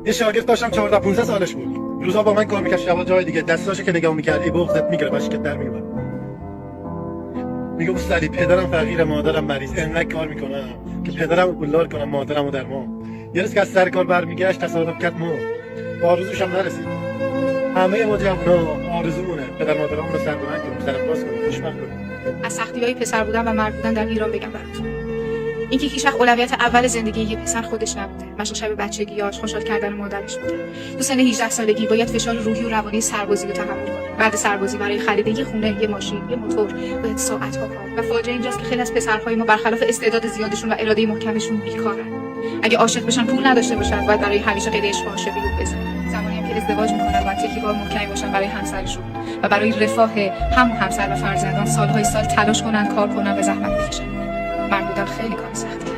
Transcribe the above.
یه شاگرد داشتم 14 15 سالش بود. روزا با من کار میکرد، شبا جای دیگه، دستاشو که نگاه میکرد ای بغضت میگیره مشکت در میومد. میگه سلی پدرم فقیر، مادرم مریض، انقدر کار میکنم که پدرم پولدار کنم مادرمو در ما. یه روز که از سر کار برمیگشت تصادف کرد مرد. آرزوش هم نرسید. همه ما جوونا آرزومونه پدر مادرامون رو سربلند کنیم، سرفراز کنیم، خوشبخت کنیم. از سختی‌های پسر بودن و مرد بودن در ایران بگم براتون. اینکه هیچ وقت اولویت اول زندگی یه پسر خودش نبوده. مشق شب بچگیاش، خوشحال کردن مادرش بوده. تو سن 18 سالگی باید فشار روحی و روانی سربازی رو تحمل کنه. بعد سربازی برای خرید یه خونه، یه ماشین، یه موتور باید ساعت‌ها کار. و فاجعه اینجاست که خیلی از پسرهای ما برخلاف استعداد زیادشون و اراده محکمشون بیکارن. اگه عاشق بشن پول نداشته باشن، باید برای همیشه قید عشق و عاشقی بزنن. زمانی هم که ازدواج میکنن باید تکیه‌گاه محکمی باشن برای همسرشون و برای رفاه هم همسر و فرزندان سالهای سال تلاش کنن، کار کنن و زحمت بکشن. مرد بودن خیلی کار سخته.